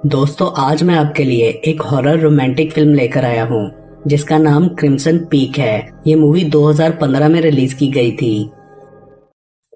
दोस्तों, आज मैं आपके लिए एक हॉरर रोमांटिक फिल्म लेकर आया हूँ जिसका नाम क्रिम्सन पीक है। ये मूवी 2015 में रिलीज की गई थी।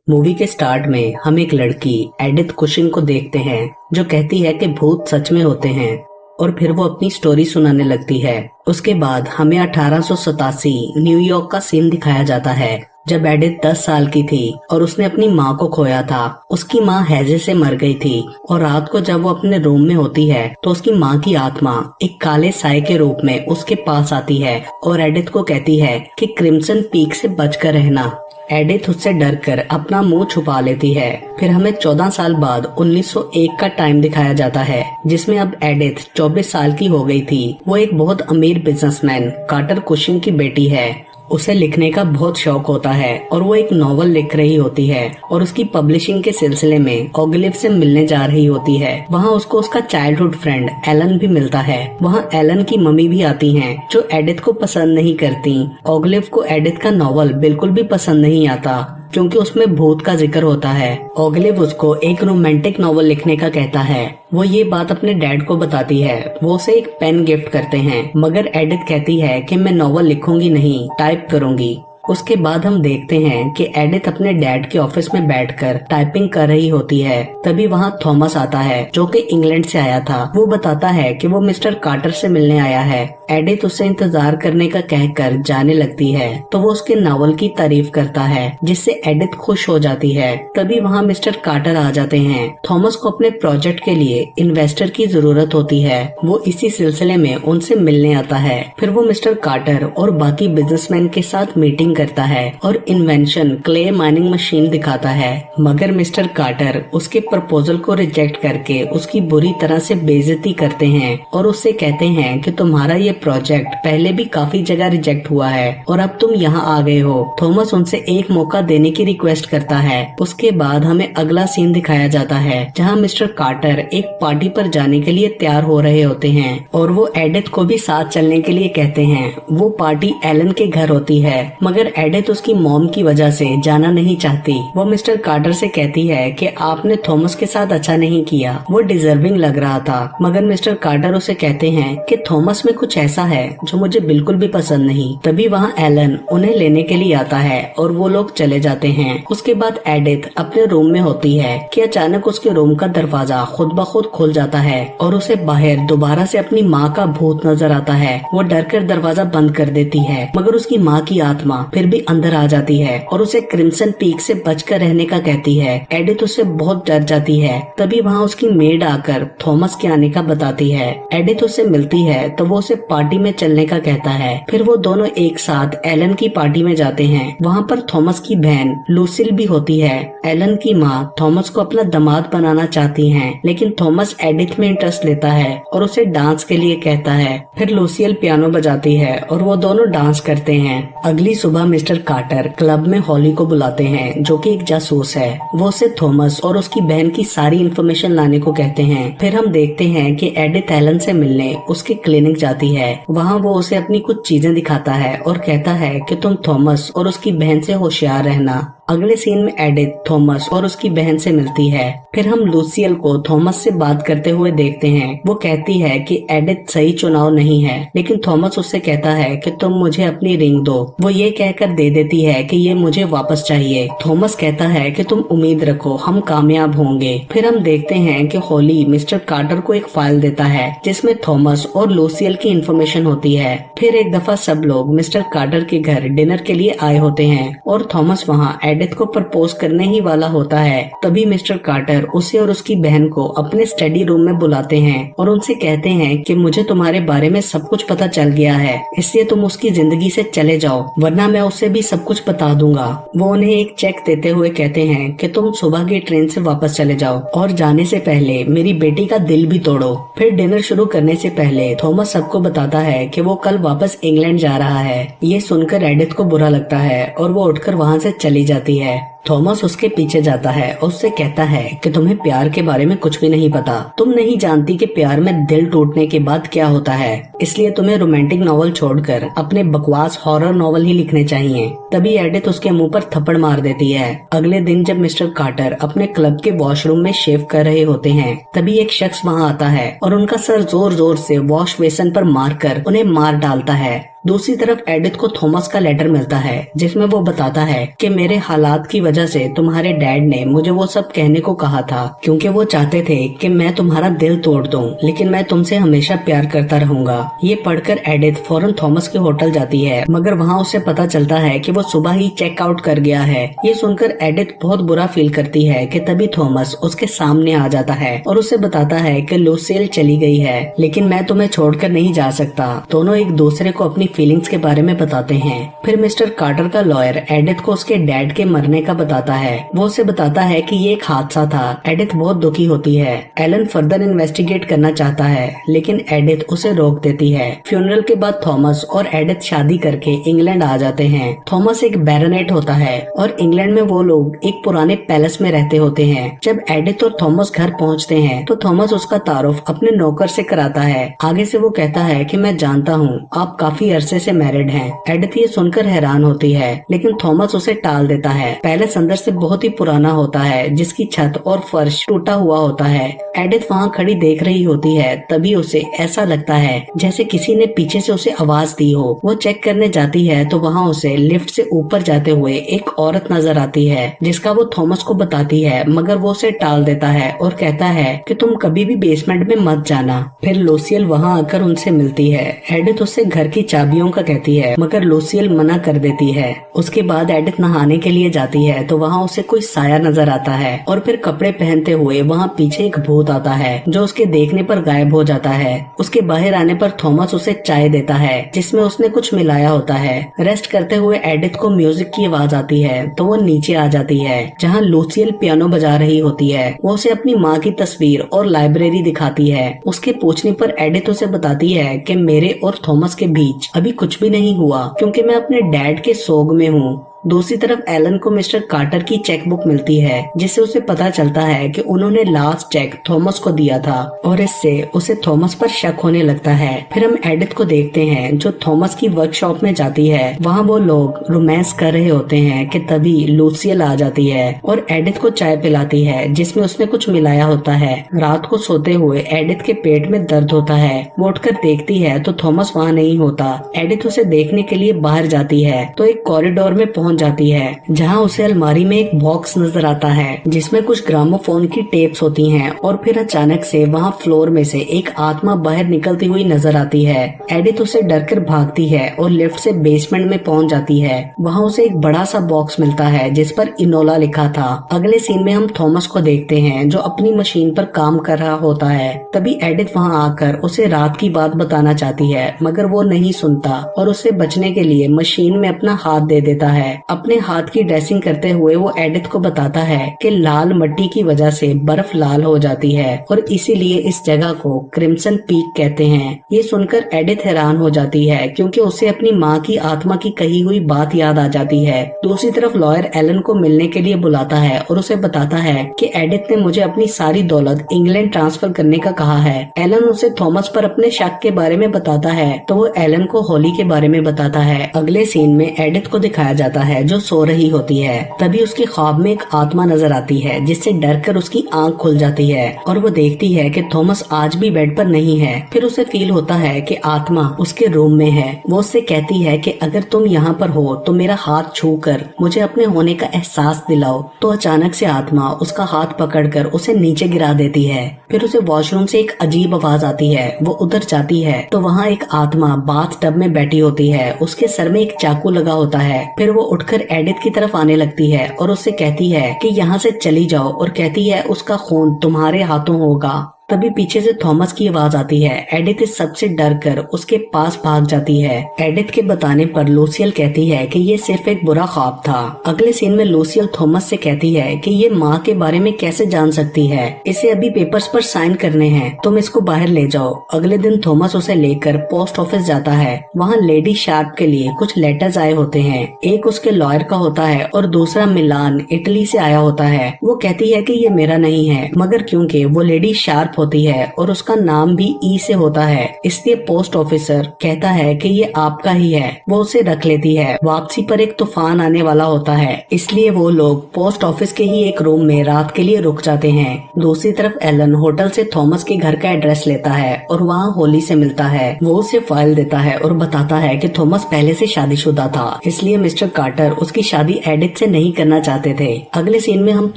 मूवी के स्टार्ट में हम एक लड़की एडिथ कुशिंग को देखते हैं जो कहती है कि भूत सच में होते हैं और फिर वो अपनी स्टोरी सुनाने लगती है। उसके बाद हमें 1887 न्यूयॉर्क का सीन दिखाया जाता है जब एडिथ 10 साल की थी और उसने अपनी माँ को खोया था। उसकी माँ हैजे से मर गई थी और रात को जब वो अपने रूम में होती है तो उसकी माँ की आत्मा एक काले साए के रूप में उसके पास आती है और एडिथ को कहती है कि क्रिम्सन पीक से बचकर रहना। एडिथ उससे डरकर अपना मुंह छुपा लेती है। फिर हमें 14 साल बाद 1901 का टाइम दिखाया जाता है जिसमें अब एडिथ 24 साल की हो गई थी। वो एक बहुत अमीर बिजनेसमैन कार्टर कुशिंग की बेटी है। उसे लिखने का बहुत शौक होता है और वो एक नॉवल लिख रही होती है और उसकी पब्लिशिंग के सिलसिले में ओगलिव से मिलने जा रही होती है। वहाँ उसको उसका चाइल्डहुड फ्रेंड एलन भी मिलता है। वहाँ एलन की मम्मी भी आती हैं जो एडिथ को पसंद नहीं करती। ओगलिव को एडिथ का नॉवल बिल्कुल भी पसंद नहीं आता क्योंकि उसमें भूत का जिक्र होता है। ओगलिव उसको एक रोमांटिक नॉवल लिखने का कहता है। वो ये बात अपने डैड को बताती है। वो उसे एक पेन गिफ्ट करते हैं मगर एडिथ कहती है कि मैं नॉवल लिखूंगी नहीं, टाइप करूंगी। उसके बाद हम देखते हैं कि एडिथ अपने डैड के ऑफिस में बैठकर टाइपिंग कर रही होती है। तभी वहाँ थॉमस आता है जो कि इंग्लैंड से आया था। वो बताता है कि वो मिस्टर कार्टर से मिलने आया है। एडिथ उसे इंतजार करने का कहकर जाने लगती है तो वो उसके नावल की तारीफ करता है जिससे एडिथ खुश हो जाती है। तभी वहाँ मिस्टर कार्टर आ जाते हैं। थॉमस को अपने प्रोजेक्ट के लिए इन्वेस्टर की जरूरत होती है। वो इसी सिलसिले में उनसे मिलने आता है। फिर वो मिस्टर कार्टर और बाकी बिजनेसमैन के साथ मीटिंग करता है और इन्वेंशन क्ले माइनिंग मशीन दिखाता है मगर मिस्टर कार्टर उसके प्रपोजल को रिजेक्ट करके उसकी बुरी तरह से बेइज्जती करते हैं और उससे कहते हैं कि तुम्हारा ये प्रोजेक्ट पहले भी काफी जगह रिजेक्ट हुआ है और अब तुम यहाँ आ गए हो। थॉमस उनसे एक मौका देने की रिक्वेस्ट करता है। उसके बाद हमें अगला सीन दिखाया जाता है जहाँ मिस्टर कार्टर एक पार्टी पर जाने के लिए तैयार हो रहे होते हैं और वो एडिथ को भी साथ चलने के लिए कहते हैं। वो पार्टी एलन के घर होती है मगर एडिथ उसकी मॉम की वजह से जाना नहीं चाहती। वो मिस्टर कार्टर से कहती है कि आपने थॉमस के साथ अच्छा नहीं किया, वो डिजर्विंग लग रहा था। मगर मिस्टर कार्टर उसे कहते हैं कि थॉमस में कुछ ऐसा है जो मुझे बिल्कुल भी पसंद नहीं। तभी वहाँ एलन उन्हें लेने के लिए आता है और वो लोग चले जाते हैं। उसके बाद एडिथ अपने रूम में होती है कि अचानक उसके रूम का दरवाजा खुद ब खुद खुल जाता है और उसे बाहर दोबारा से अपनी माँ का भूत नजर आता है। वो डरकर दरवाजा बंद कर देती है मगर उसकी माँ की आत्मा फिर भी अंदर आ जाती है और उसे क्रिम्सन पीक से बचकर रहने का कहती है। एडिथ उससे बहुत डर जाती है। तभी वहाँ उसकी मेड आकर थॉमस के आने का बताती है। एडिथ उससे मिलती है तो वो उसे पार्टी में चलने का कहता है। फिर वो दोनों एक साथ एलन की पार्टी में जाते हैं। वहाँ पर थॉमस की बहन लूसिल भी होती है। एलन की माँ थॉमस को अपना दामाद बनाना चाहती है लेकिन थॉमस एडिथ में इंटरेस्ट लेता है और उसे डांस के लिए कहता है। फिर लूसियल पियानो बजाती है और वो दोनों डांस करते हैं। अगली सुबह मिस्टर कार्टर क्लब में हॉली को बुलाते हैं जो कि एक जासूस है। वो उसे थॉमस और उसकी बहन की सारी इन्फॉर्मेशन लाने को कहते हैं। फिर हम देखते हैं कि एडिथ एलन से मिलने उसके क्लिनिक जाती है। वहाँ वो उसे अपनी कुछ चीजें दिखाता है और कहता है कि तुम थॉमस और उसकी बहन से होशियार रहना। अगले सीन में एडिथ थॉमस और उसकी बहन से मिलती है। फिर हम लूसियल को थॉमस से बात करते हुए देखते हैं। वो कहती है कि एडिथ सही चुनाव नहीं है लेकिन थॉमस उससे कहता है कि तुम मुझे अपनी रिंग दो। वो ये कहकर दे देती है कि ये मुझे वापस चाहिए। थॉमस कहता है कि तुम उम्मीद रखो, हम कामयाब होंगे। फिर हम देखते हैं कि हॉली मिस्टर कार्टर को एक फाइल देता है जिसमें थॉमस और लूसियल की इन्फॉर्मेशन होती है। फिर एक दफा सब लोग मिस्टर कार्टर के घर डिनर के लिए आए होते हैं और थॉमस वहाँ एडिथ को प्रपोज करने ही वाला होता है। तभी मिस्टर कार्टर उसे और उसकी बहन को अपने स्टडी रूम में बुलाते हैं और उनसे कहते हैं कि मुझे तुम्हारे बारे में सब कुछ पता चल गया है, इसलिए तुम उसकी जिंदगी से चले जाओ वरना मैं उसे भी सब कुछ बता दूंगा। वो उन्हें एक चेक देते हुए कहते हैं कि तुम सुबह की ट्रेन से वापस चले जाओ और जाने से पहले मेरी बेटी का दिल भी तोड़ो। फिर डिनर शुरू करने से पहले थॉमस सबको बताता है कि वो कल वापस इंग्लैंड जा रहा है। ये सुनकर एडिथ को बुरा लगता है और वो उठकर वहाँ से चली जाती है। थॉमस उसके पीछे जाता है और उससे कहता है कि तुम्हें प्यार के बारे में कुछ भी नहीं पता, तुम नहीं जानती कि प्यार में दिल टूटने के बाद क्या होता है, इसलिए तुम्हें रोमांटिक नॉवल छोड़कर अपने बकवास हॉरर नॉवल ही लिखने चाहिए। तभी एडिथ उसके मुंह पर थप्पड़ मार देती है। अगले दिन जब मिस्टर कार्टर अपने क्लब के वॉशरूम में शेव कर रहे होते हैं, तभी एक शख्स वहाँ आता है और उनका सर जोर जोर से वॉश बेसिन पर मारकर उन्हें मार डालता है। दूसरी तरफ एडिथ को थॉमस का लेटर मिलता है जिसमें वो बताता है कि मेरे हालात की वजह से तुम्हारे डैड ने मुझे वो सब कहने को कहा था, क्योंकि वो चाहते थे कि मैं तुम्हारा दिल तोड़ दूं, लेकिन मैं तुमसे हमेशा प्यार करता रहूंगा। ये पढ़कर एडिथ फौरन थॉमस के होटल जाती है, मगर वहाँ उसे पता चलता है कि वो सुबह ही चेक आउट कर गया है। ये सुनकर एडिथ बहुत बुरा फील करती है कि तभी थॉमस उसके सामने आ जाता है और उसे बताता है कि लूसियल चली गई है, लेकिन मैं तुम्हें छोड़कर नहीं जा सकता। दोनों एक दूसरे को अपनी फीलिंग्स के बारे में बताते हैं। फिर मिस्टर कार्टर का लॉयर एडिथ को उसके डैड के मरने का बताता है। वो उसे बताता है कि ये एक हादसा था। एडिथ बहुत दुखी होती है। एलन फर्दर इन्वेस्टिगेट करना चाहता है, लेकिन एडिथ उसे रोक देती है। फ्यूनरल के बाद थॉमस और एडिथ शादी करके इंग्लैंड आ जाते हैं। थॉमस एक बैरोनेट होता है और इंग्लैंड में वो लोग एक पुराने पैलेस में रहते होते हैं। जब एडिथ और थॉमस घर पहुँचते हैं तो थॉमस उसका तारुफ अपने नौकर से कराता है। आगे से वो कहता है कि मैं जानता हूँ आप काफी अरसे से मैरिड हैं। एडिथ ये सुनकर हैरान होती है, लेकिन थॉमस उसे टाल देता है। पैलेस अंदर से बहुत ही पुराना होता है, जिसकी छत और फर्श टूटा हुआ होता है। एडिथ वहाँ खड़ी देख रही होती है, तभी उसे ऐसा लगता है जैसे किसी ने पीछे से उसे आवाज दी हो। वो चेक करने जाती है तो वहाँ उसे लिफ्ट से ऊपर जाते हुए एक औरत नजर आती है, जिसका वो थॉमस को बताती है, मगर वो उसे टाल देता है और कहता है कि तुम कभी भी बेसमेंट में मत जाना। फिर लूसियल वहाँ आकर उनसे मिलती है। एडिथ उससे घर की चाबियों का कहती है, मगर लूसियल मना कर देती है। उसके बाद एडिथ नहाने के लिए जाती है तो वहाँ उसे कोई साया नजर आता है और फिर कपड़े पहनते हुए वहाँ पीछे एक भूत आता है, जो उसके देखने पर गायब हो जाता है। उसके बाहर आने पर थॉमस उसे चाय देता है जिसमें उसने कुछ मिलाया होता है। रेस्ट करते हुए एडिथ को म्यूजिक की आवाज आती है तो वो नीचे आ जाती है, जहाँ लूसियल पियानो बजा रही होती है। वो उसे अपनी माँ की तस्वीर और लाइब्रेरी दिखाती है। उसके पूछने पर एडिथ उसे बताती है कि मेरे और थॉमस के बीच अभी कुछ भी नहीं हुआ, क्योंकि मैं अपने डैड के सोग में हूँ। दूसरी तरफ एलन को मिस्टर कार्टर की चेकबुक मिलती है, जिससे उसे पता चलता है कि उन्होंने लास्ट चेक थॉमस को दिया था और इससे उसे थॉमस पर शक होने लगता है। फिर हम एडिथ को देखते हैं जो थॉमस की वर्कशॉप में जाती है। वहाँ वो लोग रोमांस कर रहे होते हैं कि तभी लूसियल आ जाती है और एडिथ को चाय पिलाती है जिसमें उसने कुछ मिलाया होता है। रात को सोते हुए एडिथ के पेट में दर्द होता है। वो उठकर देखती है तो थॉमस वहाँ नहीं होता। एडिथ उसे देखने के लिए बाहर जाती है तो एक कॉरिडोर में पहुंच जाती है, जहां उसे अलमारी में एक बॉक्स नजर आता है जिसमें कुछ ग्रामोफोन की टेप्स होती हैं और फिर अचानक से वहां फ्लोर में से एक आत्मा बाहर निकलती हुई नजर आती है। एडिथ उसे डरकर भागती है और लिफ्ट से बेसमेंट में पहुंच जाती है। वहां उसे एक बड़ा सा बॉक्स मिलता है जिस पर इनोला लिखा था। अगले सीन में हम थॉमस को देखते हैं जो अपनी मशीन पर काम कर रहा होता है। तभी एडिथ वहां आकर उसे रात की बात बताना चाहती है, मगर वो नहीं सुनता और उसे बचने के लिए मशीन में अपना हाथ दे देता है। अपने हाथ की ड्रेसिंग करते हुए वो एडिथ को बताता है कि लाल मिट्टी की वजह से बर्फ लाल हो जाती है और इसीलिए इस जगह को क्रिम्सन पीक कहते हैं। ये सुनकर एडिथ हैरान हो जाती है, क्योंकि उसे अपनी माँ की आत्मा की कही हुई बात याद आ जाती है। दूसरी तरफ लॉयर एलन को मिलने के लिए बुलाता है और उसे बताता है कि एडिथ ने मुझे अपनी सारी दौलत इंग्लैंड ट्रांसफर करने का कहा है। एलन उसे थॉमस पर अपने शक के बारे में बताता है तो वो एलन को होली के बारे में बताता है। अगले सीन में एडिथ को दिखाया जाता है जो सो रही होती है। तभी उसके ख्वाब में एक आत्मा नजर आती है जिससे डरकर उसकी आंख खुल जाती है और वो देखती है कि थॉमस आज भी बेड पर नहीं है। फिर उसे फील होता है कि आत्मा उसके रूम में है। वो उससे कहती है कि अगर तुम यहाँ पर हो तो मेरा हाथ छूकर मुझे अपने होने का एहसास दिलाओ। तो अचानक से आत्मा उसका हाथ पकड़कर उसे नीचे गिरा देती है। फिर उसे वॉशरूम से एक अजीब आवाज आती है। वो उधर जाती है तो वहाँ एक आत्मा बाथ टब में बैठी होती है। उसके सर में एक चाकू लगा होता है। फिर वो उठकर एडिथ की तरफ आने लगती है और उससे कहती है कि यहाँ से चली जाओ और कहती है उसका खून तुम्हारे हाथों होगा। तभी पीछे से थॉमस की आवाज आती है। एडिथ इस सबसे डर कर उसके पास भाग जाती है। एडिथ के बताने पर लूसियल कहती है कि ये सिर्फ एक बुरा ख्वाब था। अगले सीन में लूसियल थॉमस से कहती है कि ये माँ के बारे में कैसे जान सकती है, इसे अभी पेपर्स पर साइन करने हैं, तुम इसको बाहर ले जाओ। अगले दिन थॉमस उसे लेकर पोस्ट ऑफिस जाता है। वहाँ लेडी शार्प के लिए कुछ लेटर्स आए होते हैं। एक उसके लॉयर का होता है और दूसरा मिलान इटली से आया होता है। वो कहती है कि ये मेरा नहीं है, मगर क्योंकि वो लेडी शार्प होती है और उसका नाम भी ई से होता है, इसलिए पोस्ट ऑफिसर कहता है कि ये आपका ही है। वो उसे रख लेती है। वापसी पर एक तूफान आने वाला होता है, इसलिए वो लोग पोस्ट ऑफिस के ही एक रूम में रात के लिए रुक जाते हैं। दूसरी तरफ एलन होटल से थॉमस के घर का एड्रेस लेता है और वहाँ होली से मिलता है। वो उसे फाइल देता है और बताता है कि थॉमस पहले से शादीशुदा था, इसलिए मिस्टर कार्टर उसकी शादी एडिथ से नहीं करना चाहते थे। अगले सीन में हम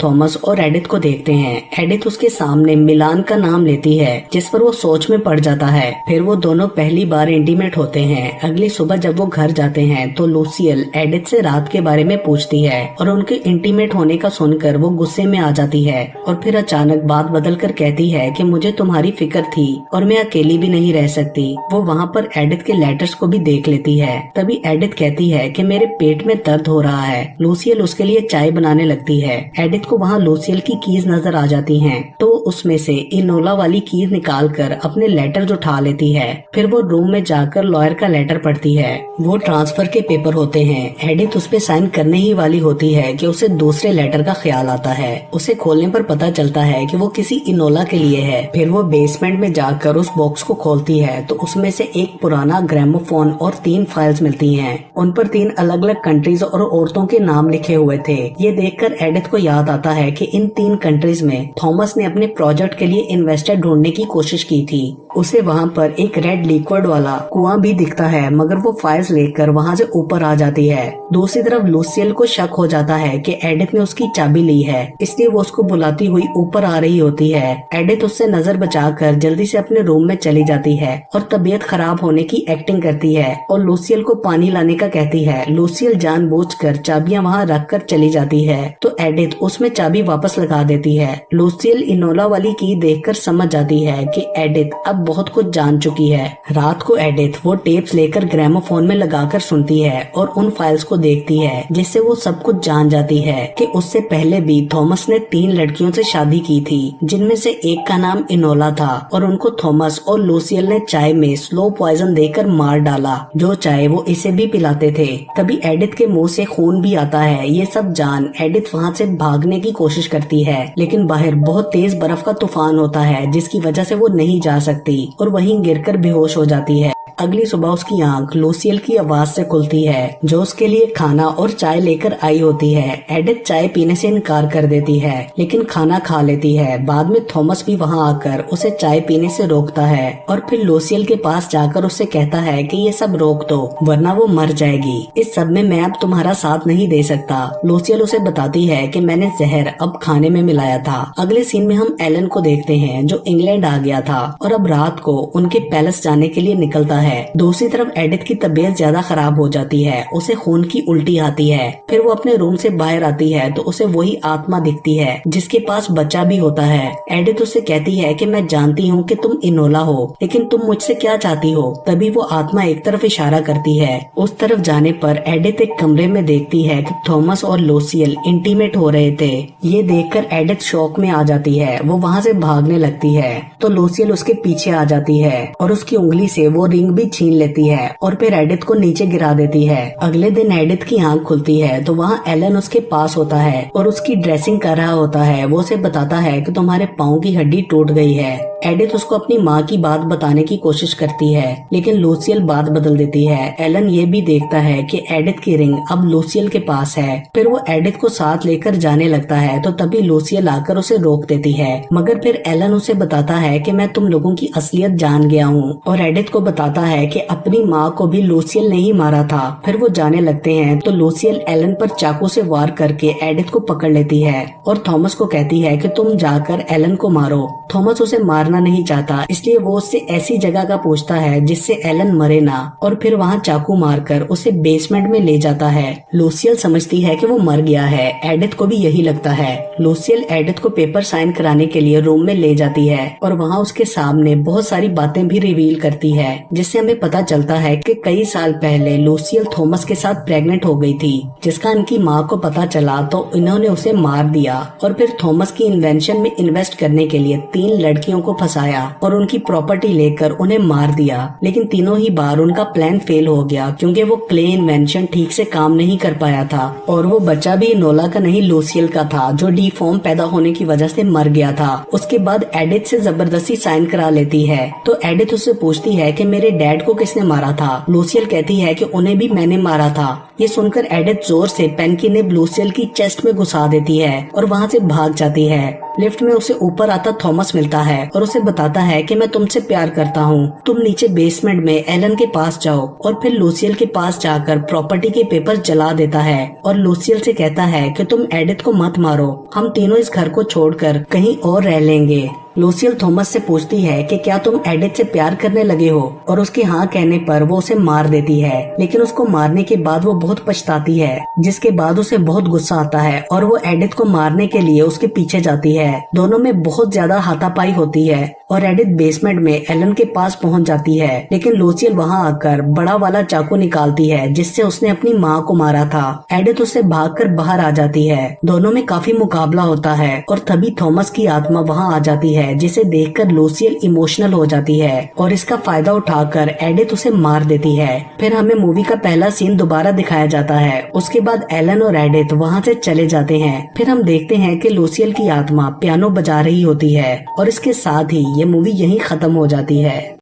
थॉमस और एडिथ को देखते हैं। एडिथ उसके सामने मिलान का नाम लेती है, जिस पर वो सोच में पड़ जाता है। फिर वो दोनों पहली बार इंटीमेट होते हैं। अगली सुबह जब वो घर जाते हैं तो लूसियल एडिथ से रात के बारे में पूछती है और उनके इंटीमेट होने का सुनकर वो गुस्से में आ जाती है और फिर अचानक बात बदल कर कहती है कि मुझे तुम्हारी फिक्र थी और मैं अकेली भी नहीं रह सकती। वो वहाँ पर एडिथ के लेटर्स को भी देख लेती है। तभी एडिथ कहती है कि मेरे पेट में दर्द हो रहा है। लूसियल उसके लिए चाय बनाने लगती है। एडिथ को वहाँ लूसियल की कीज नजर आ जाती हैं, तो उसमें से इनोला वाली कीज निकाल कर अपने लेटर उठा लेती है। फिर वो रूम में जाकर लॉयर का लेटर पढ़ती है। वो ट्रांसफर के पेपर होते हैं। एडिथ उस पे साइन करने ही वाली होती है कि उसे दूसरे लेटर का ख्याल आता है। उसे खोलने पर पता चलता है कि वो किसी इनोला के लिए है। फिर वो बेसमेंट में जाकर उस बॉक्स को खोलती है तो उसमें से एक पुराना ग्रामोफोन और 3 फाइल्स मिलती हैं। उन पर 3 अलग अलग कंट्रीज और औरतों के नाम लिखे हुए थे। ये देखकर एडिथ को याद आता है कि इन 3 कंट्रीज में थॉमस ने अपने प्रोजेक्ट के लिए इन्वेस्टर ढूंढने की कोशिश की थी। उसे वहाँ पर एक रेड लिक्विड वाला कुआं भी दिखता है, मगर वो फाइल्स लेकर वहाँ से ऊपर आ जाती है। दूसरी तरफ लूसियल को शक हो जाता है कि एडिथ ने उसकी चाबी ली है, इसलिए वो उसको बुलाती हुई ऊपर आ रही होती है। एडिथ उससे नजर बचाकर जल्दी से अपने रूम में चली जाती है और तबीयत खराब होने की एक्टिंग करती है और लूसियल को पानी लाने का कहती है। लूसियल जानबूझकर चाबियां वहाँ रख कर चली जाती है तो एडिथ उसमें चाबी वापस लगा देती है। लूसियल इनोला वाली की देखकर समझ जाती है कि एडिथ अब बहुत कुछ जान चुकी है। रात को एडिथ वो टेप्स लेकर ग्रामोफोन में लगाकर सुनती है और उन फाइल्स को देखती है, जिससे वो सब कुछ जान जाती है कि उससे पहले भी थॉमस ने 3 लड़कियों से शादी की थी, जिनमें से एक का नाम इनोला था और उनको थॉमस और लूसियल ने चाय में स्लो पॉइजन देकर मार डाला। जो चाय वो इसे भी पिलाते थे। तभी एडिथ के मुंह से खून भी आता है। ये सब जान एडिथ वहाँ से भागने की कोशिश करती है, लेकिन बाहर बहुत तेज बर्फ का तूफान होता है, जिसकी वजह से वो नहीं जा सकती और वहीं गिरकर बेहोश हो जाती है। अगली सुबह उसकी आंख लूसियल की आवाज से खुलती है, जो उसके लिए खाना और चाय लेकर आई होती है। एडिथ चाय पीने से इनकार कर देती है, लेकिन खाना खा लेती है। बाद में थॉमस भी वहां आकर उसे चाय पीने से रोकता है और फिर लूसियल के पास जाकर उससे कहता है कि ये सब रोक दो, वरना वो मर जाएगी। इस सब में मैं अब तुम्हारा साथ नहीं दे सकता। लूसियल उसे बताती है कि मैंने जहर अब खाने में मिलाया था। अगले सीन में हम एलन को देखते हैं, जो इंग्लैंड आ गया था और अब रात को उनके पैलेस जाने के लिए निकलता है। दूसरी तरफ एडिथ की तबीयत ज्यादा खराब हो जाती है। उसे खून की उल्टी आती है। फिर वो अपने रूम से बाहर आती है तो उसे वही आत्मा दिखती है, जिसके पास बच्चा भी होता है। एडिथ उससे कहती है कि मैं जानती हूँ कि तुम इनोला हो, लेकिन तुम मुझसे क्या चाहती हो। तभी वो आत्मा एक तरफ इशारा करती है। उस तरफ जाने पर एडिथ एक कमरे में देखती है कि थॉमस और लूसियल इंटीमेट हो रहे थे। ये देखकर एडिथ शॉक में आ जाती है। वो वहाँ से भागने लगती है तो लूसियल उसके पीछे आ जाती है और उसकी उंगली से वो रिंग भी छीन लेती है और फिर एडिथ को नीचे गिरा देती है। अगले दिन एडिथ की आंख खुलती है तो वहाँ एलन उसके पास होता है और उसकी ड्रेसिंग कर रहा होता है। वो उसे बताता है कि तुम्हारे पाँव की हड्डी टूट गई है। एडिथ उसको अपनी माँ की बात बताने की कोशिश करती है, लेकिन लूसियल बात बदल देती है। एलन ये भी देखता है कि एडिथ की रिंग अब लूसियल के पास है। फिर वो एडिथ को साथ लेकर जाने लगता है तो तभी लूसियल आकर उसे रोक देती है, मगर फिर एलन उसे बताता है कि मैं तुम लोगों की असलियत जान गया हूँ और एडिथ को बताता है कि अपनी माँ को भी लूसियल ने ही मारा था। फिर वो जाने लगते हैं तो लूसियल एलन पर चाकू से वार करके एडिथ को पकड़ लेती है और थॉमस को कहती है कि तुम जाकर एलन को मारो। थॉमस उसे मारना नहीं चाहता, इसलिए वो उससे ऐसी जगह का पूछता है जिससे एलन मरे ना, और फिर वहाँ चाकू मारकर उसे बेसमेंट में ले जाता है। लूसियल समझती है कि वो मर गया है। एडिथ को भी यही लगता है। लूसियल एडिथ को पेपर साइन कराने के लिए रूम में ले जाती है और वहाँ उसके सामने बहुत सारी बातें भी रिवील करती है, जिससे हमें पता चलता है कि कई साल पहले लूसियल थॉमस के साथ प्रेग्नेंट हो गई थी, जिसका इनकी माँ को पता चला तो इन्होंने उसे मार दिया और फिर थॉमस की इन्वेंशन में इन्वेस्ट करने के लिए 3 लड़कियों को फंसाया और उनकी प्रॉपर्टी लेकर उन्हें मार दिया। लेकिन तीनों ही बार उनका प्लान फेल हो गया क्योंकि वो क्ले इन्वेंशन ठीक से काम नहीं कर पाया था और वो बच्चा भी इनोला का नहीं लूसियल का था, जो डिफॉर्म पैदा होने की वजह से मर गया था। उसके बाद एडिथ से जबरदस्ती साइन करा लेती है तो एडिथ उससे पूछती है कि मेरे डैड को किसने मारा था। लूसियल कहती है कि उन्हें भी मैंने मारा था। ये सुनकर एडिथ जोर से पेन की निब लूसियल की चेस्ट में घुसा देती है और वहाँ से भाग जाती है। लिफ्ट में उसे ऊपर आता थॉमस मिलता है और उसे बताता है कि मैं तुमसे प्यार करता हूँ, तुम नीचे बेसमेंट में एलन के पास जाओ, और फिर लूसियल के पास जाकर प्रॉपर्टी के पेपर जला देता है और लूसियल से कहता है कि तुम एडिथ को मत मारो, हम तीनों इस घर को छोड़कर कहीं और रह लेंगे। लूसियल थॉमस से पूछती है कि क्या तुम एडिथ से प्यार करने लगे हो, और उसके हाँ कहने पर वो उसे मार देती है। लेकिन उसको मारने के बाद वो बहुत पछताती है, जिसके बाद उसे बहुत गुस्सा आता है और वो एडिथ को मारने के लिए उसके पीछे जाती है। दोनों में बहुत ज्यादा हाथापाई होती है और एडिथ बेसमेंट में एलन के पास पहुंच जाती है। लेकिन लूसियल वहां आकर बड़ा वाला चाकू निकालती है जिससे उसने अपनी माँ को मारा था। एडिथ उससे भागकर बाहर आ जाती है। दोनों में काफी मुकाबला होता है और तभी थॉमस की आत्मा वहां आ जाती है, जिसे देखकर लूसियल इमोशनल हो जाती है और इसका फायदा उठाकर एडिथ उसे मार देती है। फिर हमें मूवी का पहला सीन दोबारा दिखाया जाता है। उसके बाद एलन और एडिथ वहाँ से चले जाते हैं। फिर हम देखते हैं कि लूसियल की आत्मा पियानो बजा रही होती है और इसके साथ ही ये मूवी यहीं खत्म हो जाती है।